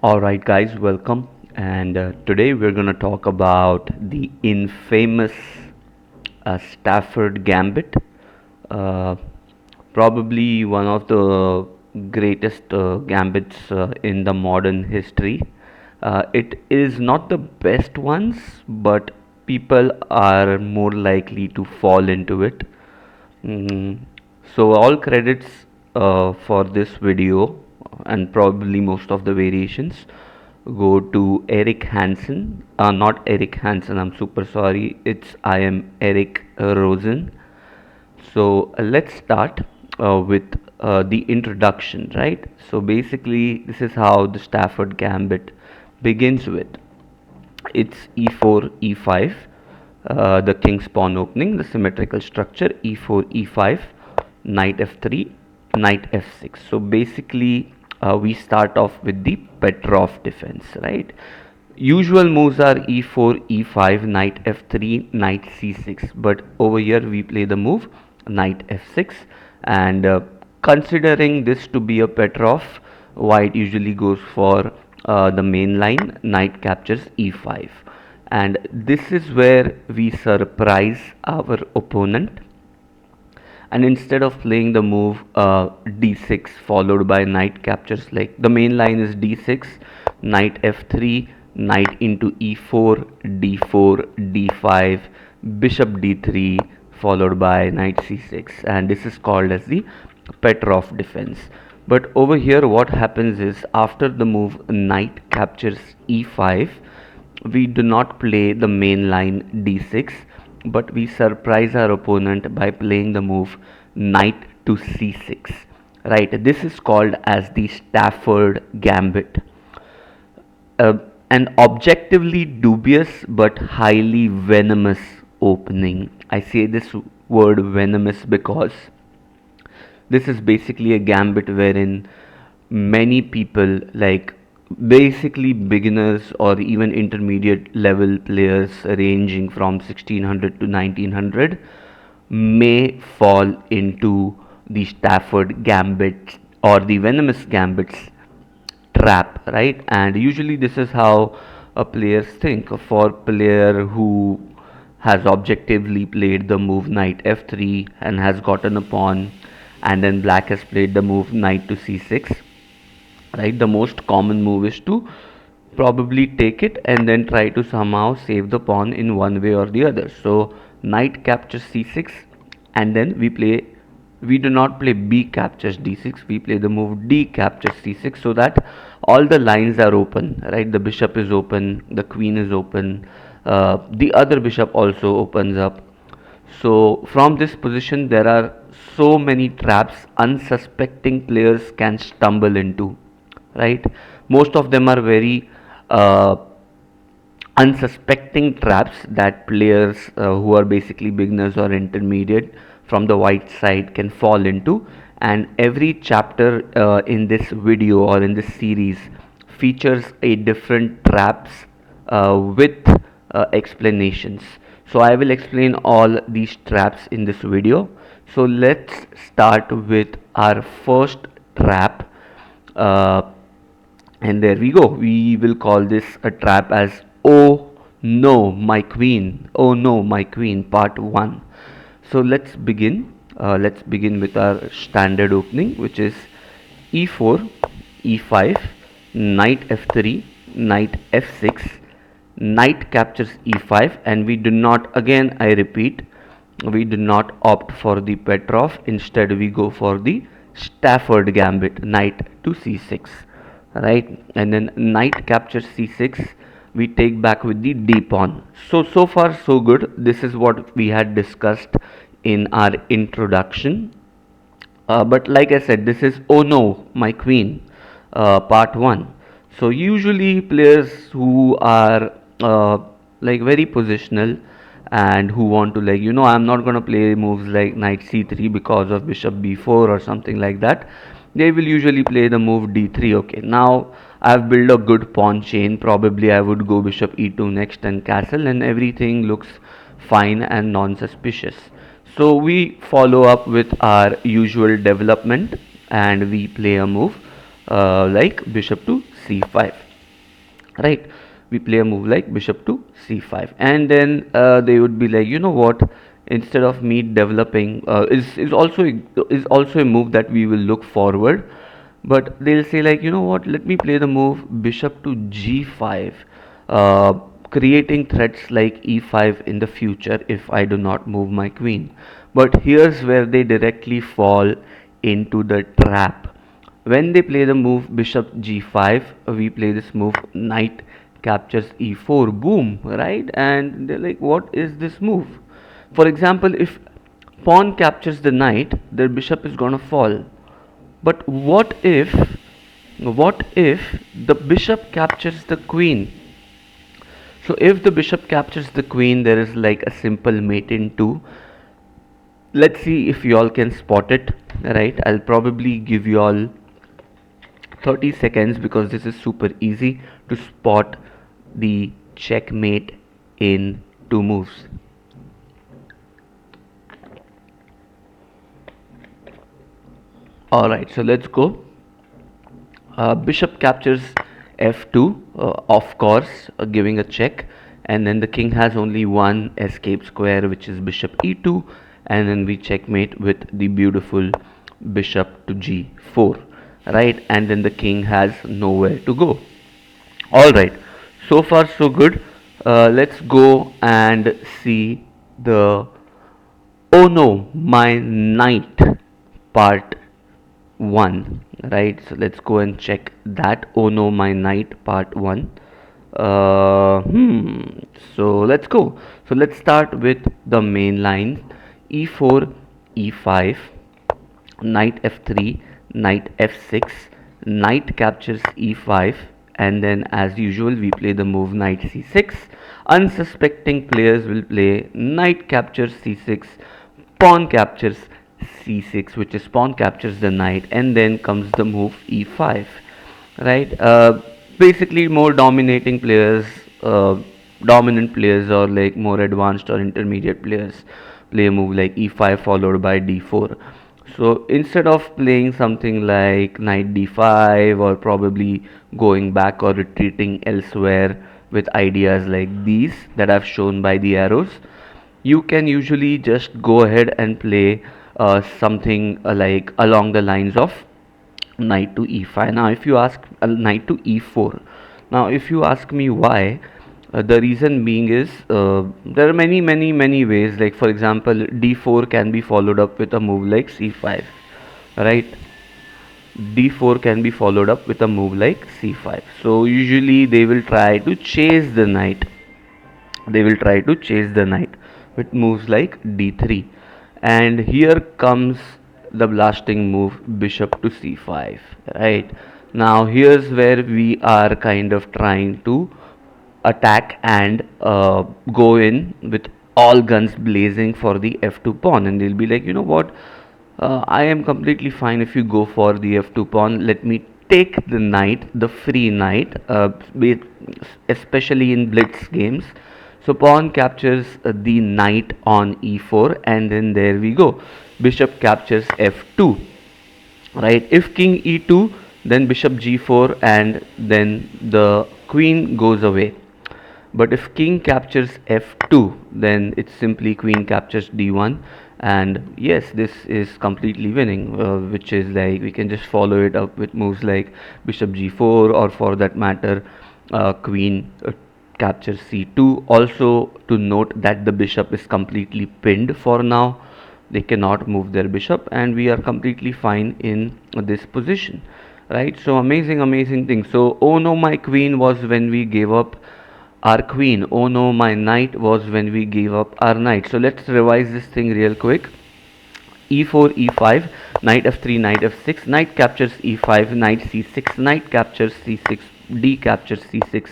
Alright, guys, welcome. And today we're going to talk about the infamous Stafford Gambit. Uh, Probably one of the greatest gambits in the modern history. It is not the best ones, but people are more likely to fall into it. Mm, so all credits for this video and probably most of the variations go to Eric Hansen. Not Eric Hansen. I'm super sorry. I am Eric Rosen. So let's start with the introduction, right? So basically, this is how the Stafford Gambit begins with. It's e4, e5, the king's pawn opening, the symmetrical structure, e4, e5, knight f3, knight f6. So basically, we start off with the Petrov defense, right? Usual moves are e4, e5, knight f3, knight c6, but over here we play the move knight f6. And considering this to be a Petrov, white usually goes for the main line, knight captures e5. And this is where we surprise our opponent, and instead of playing the move d6 followed by knight captures, like the main line is d6, knight f3, knight into e4, d4, d5, bishop d3 followed by knight c6, and this is called as the Petrov defense. But over here what happens is, after the move knight captures e5, we do not play the main line d6, but we surprise our opponent by playing the move knight to c6. Right, this is called as the Stafford Gambit. Uh, an objectively dubious but highly venomous opening. I say this word venomous because this is basically a gambit wherein many people, like basically beginners or even intermediate level players ranging from 1600 to 1900, may fall into the Stafford Gambit or the venomous gambits trap, right? And usually this is how players think. For player who has objectively played the move knight f3 and has gotten a pawn, and then black has played the move knight to c6, right? The most common move is to probably take it and then try to somehow save the pawn in one way or the other. So knight captures c6, and then we do not play b captures d6, we play the move d captures c6, so that all the lines are open, right? The bishop is open, the queen is open, the other bishop also opens up. So from this position there are so many traps unsuspecting players can stumble into, right? Most of them are very uh, unsuspecting traps that players who are basically beginners or intermediate from the white side can fall into. And every chapter in this video or in this series features a different traps with explanations. So I will explain all these traps in this video. So let's start with our first trap. uh, and there we go, we will call this a trap as "Oh no my queen, oh no my queen" part 1. So let's begin with our standard opening, which is e4, e5, knight f3, knight f6, knight captures e5, and we do not, again I repeat, we do not opt for the Petrov. Instead we go for the Stafford Gambit, knight to c6, right? And then knight captures c6, we take back with the d pawn. So far so good. This is what we had discussed in our introduction. But like I said, this is "Oh no my queen" part 1. So usually players who are like very positional and who want to, like, I'm not going to play moves like knight c3 because of bishop b4 or something like that, they will usually play the move d3. Okay, now I've built a good pawn chain, probably I would go bishop e2 next and castle, and everything looks fine and non-suspicious. So we follow up with our usual development and we play a move like bishop to c5, right? We play a move like bishop to c5, and then they would be like, you know what, instead of me developing, is also a move that we will look forward, but they'll say like, you know what, let me play the move bishop to g5, uh, creating threats like e5 in the future if I do not move my queen. But here's where they directly fall into the trap. When they play the move bishop g5, we play this move knight captures e4, boom, right? And they're like, what is this move? For example, if pawn captures the knight, their bishop is gonna fall. But what if the bishop captures the queen? So if the bishop captures the queen, there is like a simple mate in two. Let's see if you all can spot it, right? I'll probably give you all 30 seconds because this is super easy to spot the checkmate in two moves. Alright, so let's go. Bishop captures f2, of course, giving a check, and then the king has only one escape square, which is bishop e2, and then we checkmate with the beautiful bishop to g4, right? And then the king has nowhere to go. Alright, so far so good. Let's go and see the oh no, my knight part 1, right? So let's go and check that. Oh no, my knight part 1. So let's go. So let's start with the main line: e4, e5, knight f3, knight f6, knight captures e5, and then as usual we play the move knight c6. Unsuspecting players will play knight captures c6, pawn captures c6, which is pawn captures the knight, and then comes the move e5, right? Basically more dominant players or like more advanced or intermediate players play a move like e5 followed by d4. So instead of playing something like knight d5 or probably going back or retreating elsewhere with ideas like these that I've shown by the arrows, you can usually just go ahead and play something like along the lines of knight to e5. Now if you ask knight to e4, now if you ask me why, the reason being is there are many ways. Like for example, d4 can be followed up with a move like c5, right? D4 can be followed up with a move like c5. So usually they will try to chase the knight. They will try to chase the knight with moves like d3. And here comes the blasting move bishop to c5, right? Now here's where we are kind of trying to attack and go in with all guns blazing for the f2 pawn, and they'll be like, you know what, I am completely fine if you go for the f2 pawn. Let me take the knight, the free knight, especially in blitz games. So pawn captures the knight on e4, and then there we go, bishop captures f2, right? If king e2, then bishop g4, and then the queen goes away. But if king captures f2, then it's simply queen captures d1, and yes, this is completely winning, which is like we can just follow it up with moves like bishop g4, or for that matter, queen captures c2. Also to note that the bishop is completely pinned for now. They cannot move their bishop, and we are completely fine in this position, right? So amazing thing. So oh no, my queen was when we gave up our queen. Oh no, my knight was when we gave up our knight. So let's revise this thing real quick. e4, e5, knight f3, knight f6, knight captures e5, knight c6, knight captures c6, d captures c6,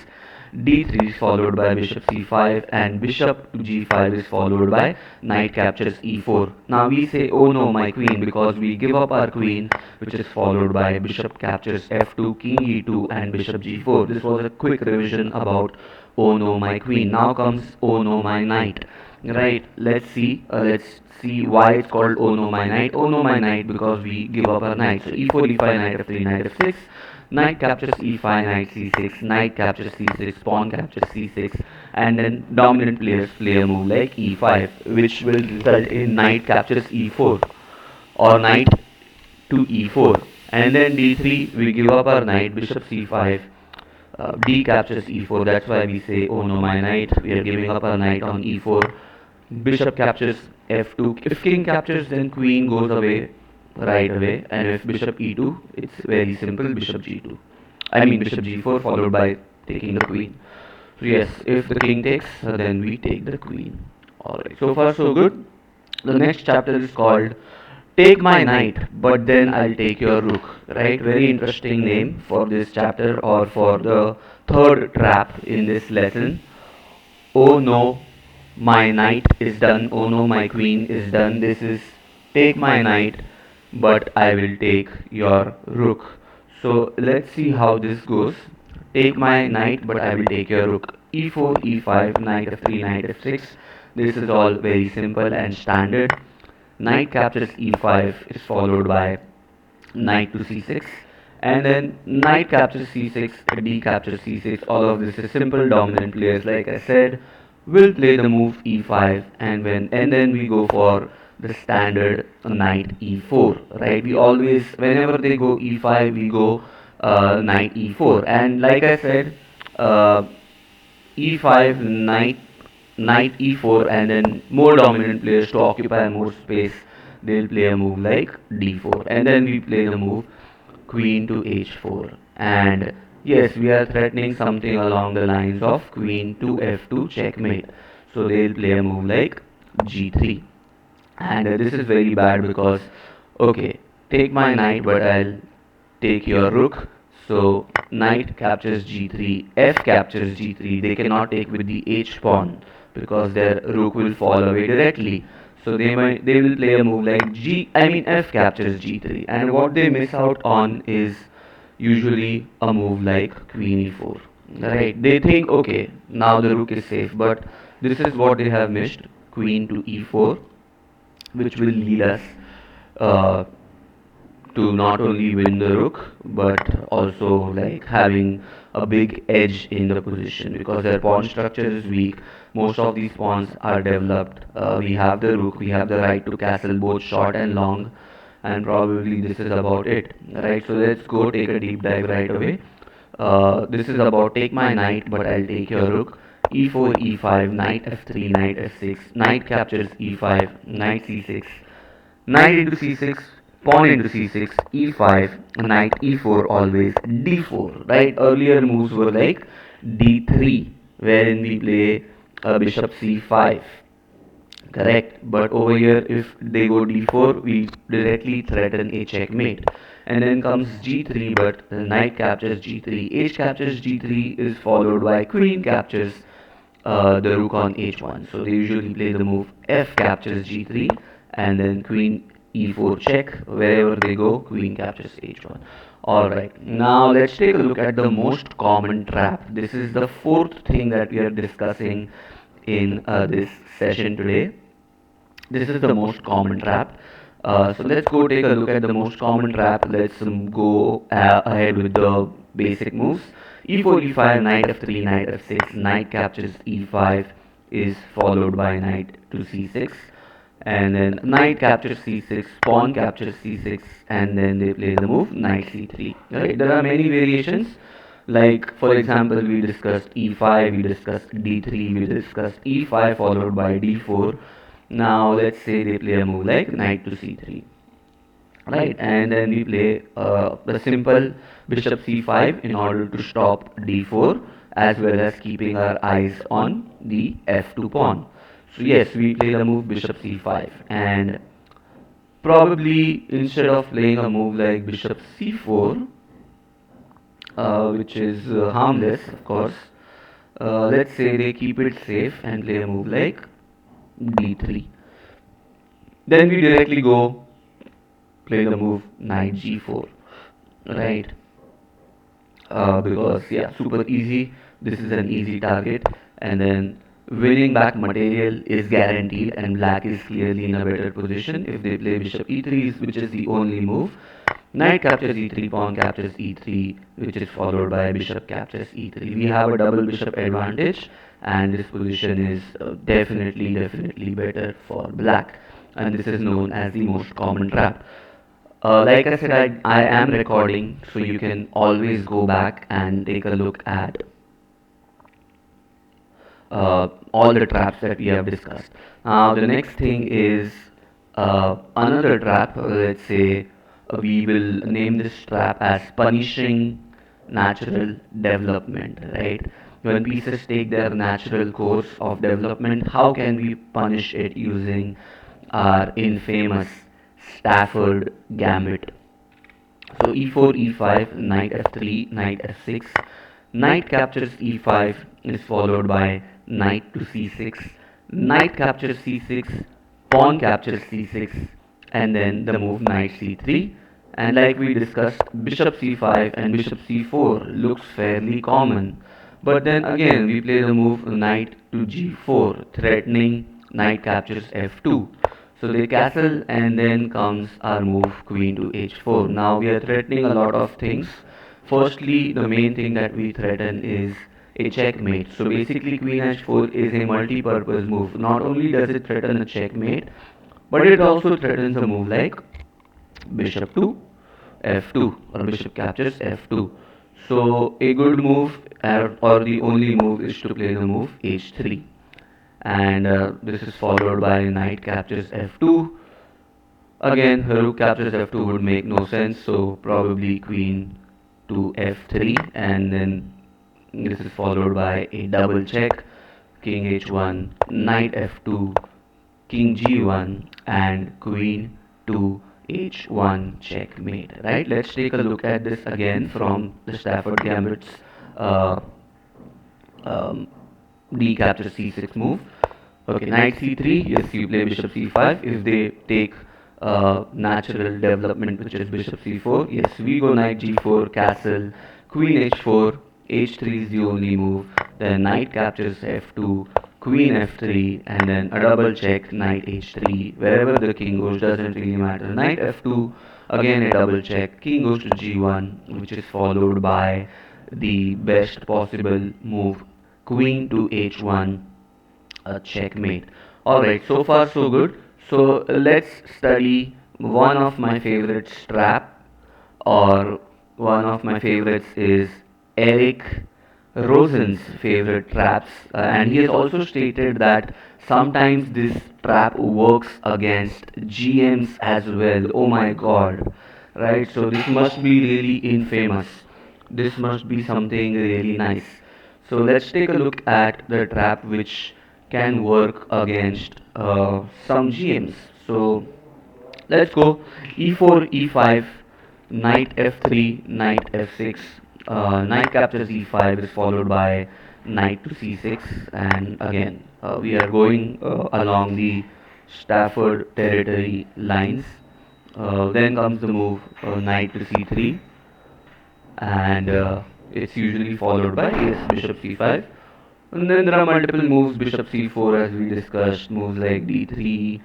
d3 is followed by bishop c5, and bishop to g5 is followed by knight captures e4. Now we say oh no, my queen, because we give up our queen, which is followed by bishop captures f2, king e2, and bishop g4. This was a quick revision about oh no, my queen. Now comes oh no, my knight, right? Let's see why it's called oh no, my knight. Oh no, my knight, because we give up our knight. So e4, e5, knight f3, knight f6, Knight captures e5, knight c6, knight captures c6, pawn captures c6, and then dominant players play a move like e5, which will result in knight captures e4 or knight to e4, and then d3 we give up our knight, bishop c5, d captures e4. That's why we say, oh no, my knight, we are giving up our knight on e4. Bishop captures f2. If king captures, then queen goes away right away, and if bishop e2, it's very simple, bishop g2. I mean bishop g4 followed by taking the queen. So yes, if the king takes, then we take the queen. Alright, so far so good. The next chapter is called Take My Knight, but then I'll take your rook. Right? Very interesting name for this chapter or for the third trap in this lesson. Oh no, my knight is done. Oh no, my queen is done. This is take my knight, but I will take your rook. So let's see how this goes. Take my knight, but I will take your rook. e4, e5, knight f3, knight f6. This is all very simple and standard. Knight captures e5 is followed by knight to c6, and then knight captures c6, d captures c6. All of this is simple. Dominant players, like I said, will play the move e5, and then we go for the standard knight e4. Right? We always, whenever they go e5, we go knight e4, and like I said, uh, e5, knight e4, and then more dominant players to occupy more space, they'll play a move like d4, and then we play the move queen to h4. And yes, we are threatening something along the lines of queen to f2 checkmate. So they'll play a move like g3, and this is very bad because, okay, take my knight, but I'll take your rook. So knight captures g3, f captures g3. They cannot take with the h pawn because their rook will fall away directly. So they will play a move like f captures g3, and what they miss out on is usually a move like queen e4. Right? They think, okay, now the rook is safe, but this is what they have missed: queen to e4, which will lead us uh, to not only win the rook but also like having a big edge in the position because their pawn structure is weak. Most of these pawns are developed. We have the rook, we have the right to castle both short and long, and probably this is about it. Right, so let's go take a deep dive right away. This is about take my knight, but I'll take your rook. e4, e5, knight f3, knight f6, knight captures e5, knight c6, knight into c6, pawn into c6, e5, knight e4, always d4. Right? Earlier moves were like d3, wherein we play bishop c5. Correct. But over here, if they go d4, we directly threaten a checkmate. And then comes g3, but the knight captures g3. H captures g3 is followed by queen captures the rook on h1. So they usually play the move f captures g3, and then queen e4 check. Wherever they go, queen captures h1. Alright, now let's take a look at the most common trap. This is the fourth thing that we are discussing in this session today. This is the most common trap. So let's go take a look at the most common trap. Let's go ahead with the basic moves. e4, e5, knight f3, knight f6, knight captures e5 is followed by knight to c6, and then knight captures c6, pawn captures c6, and then they play the move knight c3. Right? There are many variations. Like for example, we discussed e5, we discussed d3, we discussed e5 followed by d4. Now let's say they play a move like knight to c3, right? And then we play the simple bishop c5 in order to stop d4 as well as keeping our eyes on the f2 pawn. So yes, we play the move bishop c5, and probably instead of playing a move like bishop c4, which is harmless, of course, let's say they keep it safe and play a move like d3. Then we directly go play the move knight g4, right? Because yeah, super easy. This is an easy target, and then winning back material is guaranteed, and black is clearly in a better position if they play bishop e3, which is the only move. Knight captures e3, pawn captures e3, which is followed by bishop captures e3. We have a double bishop advantage, and this position is definitely better for black, and this is known as the most common trap. Like I said, I am recording, so you can always go back and take a look at all the traps that we have discussed. Now, the next thing is another trap. Let's say we will name this trap as punishing natural development, right? When pieces take their natural course of development, how can we punish it using our infamous Stafford Gambit? So e4, e5, knight f3, knight f6. Knight captures e5 is followed by knight to c6. Knight captures c6, pawn captures c6, and then the move knight c3. And like we discussed, bishop c5 and bishop c4 looks fairly common. But then again, we play the move knight to g4, threatening knight captures f2. So they castle, and then comes our move queen to h4. Now we are threatening a lot of things. Firstly, the main thing that we threaten is a checkmate. So basically queen h4 is a multi-purpose move. Not only does it threaten a checkmate, but it also threatens a move like bishop to f2 or bishop captures f2. So a good move, or the only move, is to play the move h3, and this is followed by knight captures f2. Again, rook captures f2 would make no sense, so probably queen to f3, and then this is followed by a double check, king h1, knight f2, king g1, and queen to h1 checkmate. Right? Let's take a look at this again from the Stafford Gambit's uh, um, d captures c6 move. Okay, knight c3, yes, you play bishop c5. If they take natural development, which is bishop c4, yes, we go knight g4, castle, queen h4, h3 is the only move, then knight captures f2, queen f3, and then a double check, knight h3, wherever the king goes doesn't really matter, knight f2, again a double check, king goes to g1, which is followed by the best possible move, queen to h1, a checkmate. Alright, so far so good. So let's study one of my favorite trap, or one of my favorites is Eric Rosen's favorite traps, and he has also stated that sometimes this trap works against GMs as well. Oh my god, right? So this must be really infamous. This must be something really nice. So let's take a look at the trap which can work against some GMs. So let's go e4, e5, knight f3, knight f6. Knight captures e5 is followed by knight to c6, and again we are going along the Stafford territory lines. Then comes the move knight to c3, and it's usually followed by yes, bishop c5. And then there are multiple moves, bishop c4 as we discussed, moves like d3,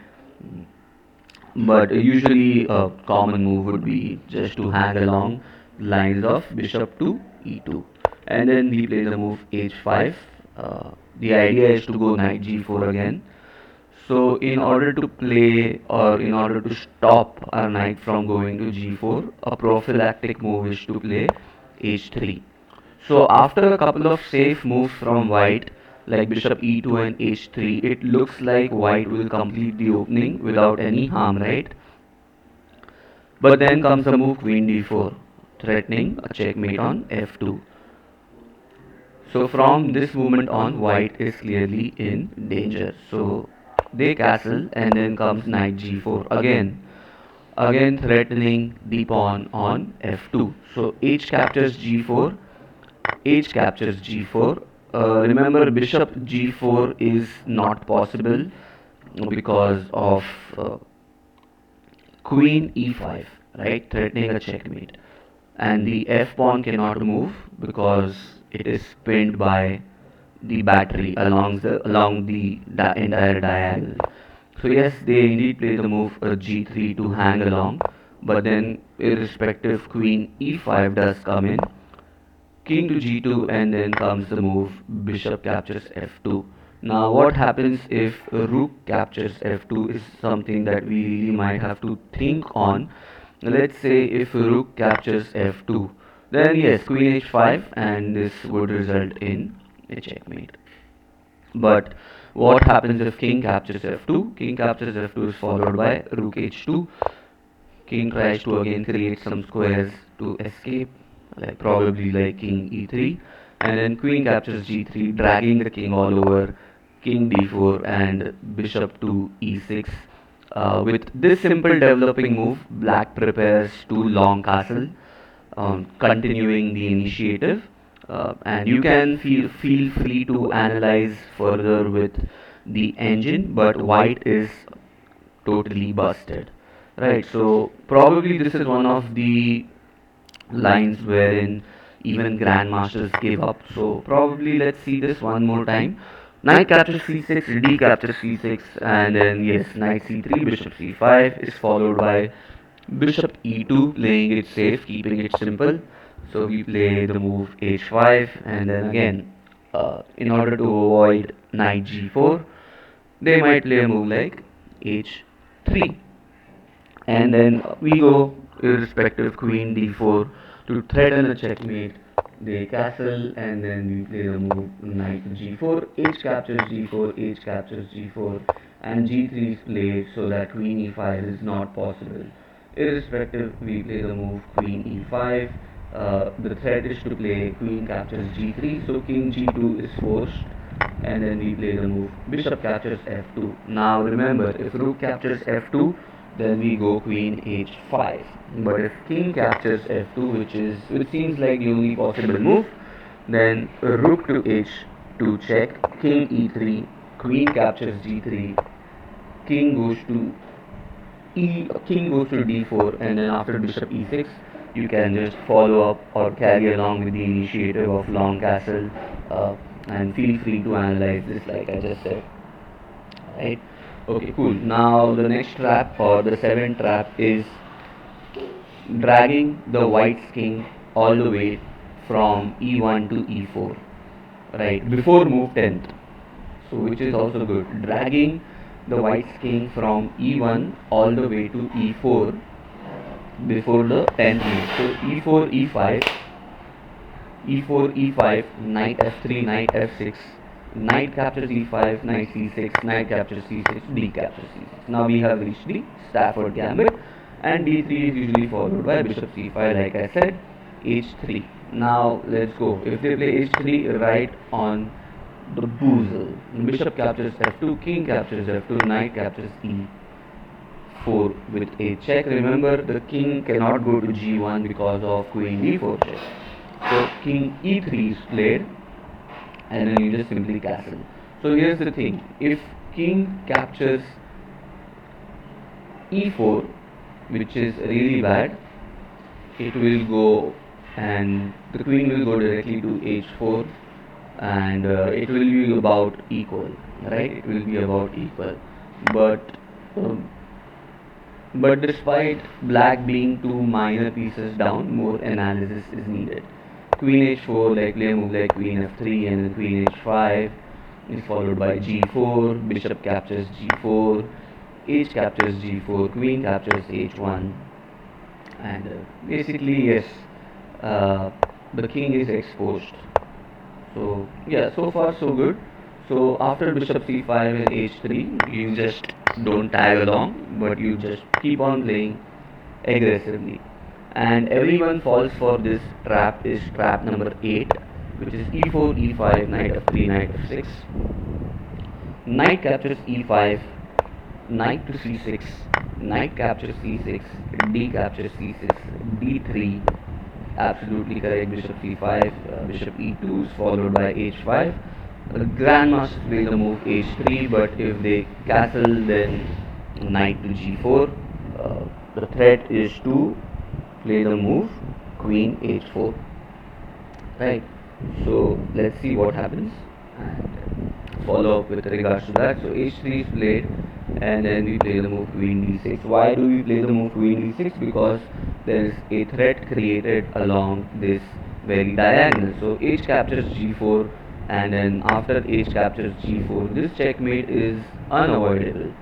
but usually a common move would be just to hang along lines of bishop to e2, and then we play the move h5. The idea is to go knight g4 again. So in order to play, or in order to stop our knight from going to g4, a prophylactic move is to play h3. So after a couple of safe moves from white, like bishop e2 and h3, it looks like white will complete the opening without any harm, right? But then comes the move queen d4, threatening a checkmate on f2. So from this movement on, white is clearly in danger. So they castle, and then comes knight g4 again threatening the pawn on f2. So h captures g4, h captures g4. Remember, bishop g4 is not possible because of queen e5, right, threatening a checkmate, and the f pawn cannot move because it is pinned by the battery along the entire diagonal. So yes, they indeed play the move g3 to hang along, but then irrespective queen e5 does come in, king to g2, and then comes the move bishop captures f2. Now what happens if rook captures f2 is something that we really might have to think on. Let's say if rook captures f2, then yes, queen h5, and this would result in a checkmate. But what happens if king captures f2? King captures f2 is followed by rook h2. King tries to again create some squares to escape, like probably like king e3, and then queen captures g3, dragging the king all over, king d4, and bishop to e6. With this simple developing move, black prepares to long castle, continuing the initiative. And you can feel free to analyze further with the engine, but white is totally busted. Right, so probably this is one of the lines wherein even grandmasters give up. So probably let's see this one more time. Knight captures c6, d captures c6, and then yes, knight c3, bishop c5 is followed by bishop e2, playing it safe, keeping it simple. So we play the move h5, and then again, in order to avoid knight g4, they might play a move like h3, and then we go irrespective queen d4 to threaten a checkmate. They castle, and then we play the move knight g4, h captures g4, h captures g4, and g3 is played so that queen e5 is not possible. Irrespective, we play the move queen e5. The threat is to play queen captures g3, so king g2 is forced, and then we play the move bishop captures f2. Now remember, if rook captures f2, then we go queen h5. But if king captures f2, which seems like the only possible move, then rook to h2 check, king e3, queen captures g3, king goes to king goes to d4, and then after bishop e6, you can just follow up or carry along with the initiative of long castle, and feel free to analyze this like I just said. Right? Okay, cool. Now the next trap, or the seventh trap, is dragging the white's king all the way from e1 to e4, right, before move 10th. So which is also good, dragging the white's king from e1 all the way to e4 before the 10th move. So e4 e5, e4 e5, knight f3, knight f6, knight captures e5, knight c6, knight captures c6, d captures c6. Now we have reached the Stafford Gambit, and d3 is usually followed by bishop c5, like I said, h3. Now let's go. If they play h3 right on the boozle, bishop captures f2, king captures f2, knight captures e4 with a check. Remember, the king cannot go to g1 because of queen d4 check. So king e3 is played, and then you just simply castle. So here's the thing, if king captures e4, which is really bad, it will go, and the queen will go directly to h4, and it will be about equal, right? It will be about equal, but um, but despite black being two minor pieces down, more analysis is needed. Queen h4, like play a move like queen f3, and then queen h5 is followed by g4, bishop captures g4, h captures g4, queen captures h1, and basically yes, uh, the king is exposed. So yeah, so far so good. So after bishop c5 and h3, you just don't tag along, but you just keep on playing aggressively. And everyone falls for this trap, is trap number 8, which is e4, e5, knight f3, knight f6. Knight captures e5, knight to c6, knight captures c6, d captures c6, d3, absolutely correct, bishop c5, bishop e2 is followed by h5. Grandmasters play the move h3, but if they castle, then knight to g4. The threat is to play the move queen h4. Right. So let's see what happens and follow up with regards to that. So h3 is played, and then we play the move queen d6. Why do we play the move queen d6? Because there is a threat created along this very diagonal. So h captures g4, and then after h captures g4, this checkmate is unavoidable.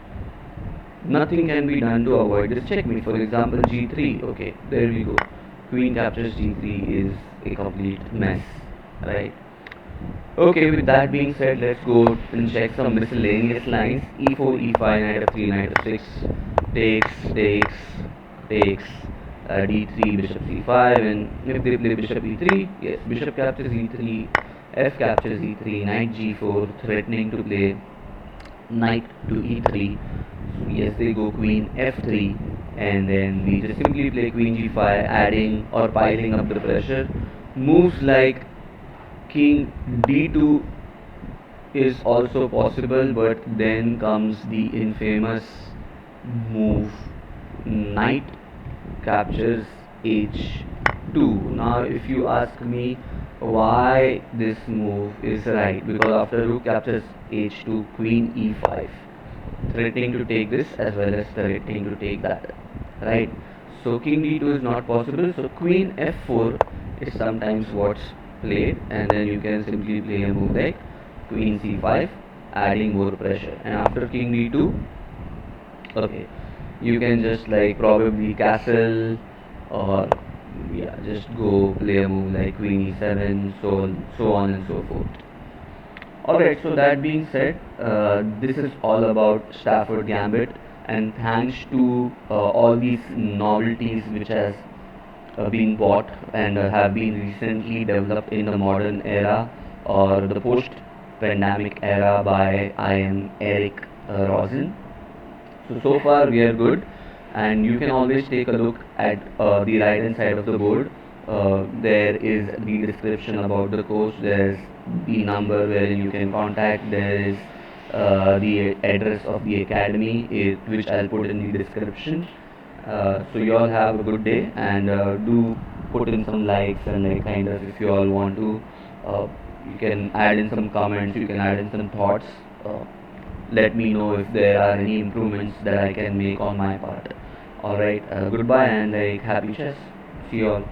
Nothing can be done to avoid this checkmate. For example, g3. Okay, there we go. Queen captures g3 is a complete mess, right? Okay, with that being said, let's go and check some miscellaneous lines. E4, e5, knight f3, knight f6, takes, d3, bishop c5, and if they play bishop e3, yes, bishop captures e3, f captures e3, knight g4, threatening to play knight to e3. Yes, they go queen f3, and then we just simply play queen g5, adding or piling up the pressure. Moves like king d2 is also possible, but then comes the infamous move knight captures h2. Now, if you ask me why this move is right, because after rook captures h2, queen e5, threatening to take this as well as threatening to take that, right? So king d2 is not possible, so queen f4 is sometimes what's played, and then you can simply play a move like queen c5, adding more pressure. And after king d2, okay, you can just like probably castle, or yeah, just go play a move like queen e7, so on and so forth. Alright, so that being said, this is all about Stafford Gambit, and thanks to all these novelties which has been bought and have been recently developed in the modern era or the post-pandemic era by I am Eric Rosen. So far we are good, and you can always take a look at the right hand side of the board. There is the description about the course. There's the number wherein you can contact. There is the address of the academy, which I'll put in the description. So you all have a good day, and do put in some likes, and like kind of if you all want to, uh, you can add in some comments. You can add in some thoughts. Let me know if there are any improvements that I can make on my part. Alright, goodbye and like happy chess. See you all.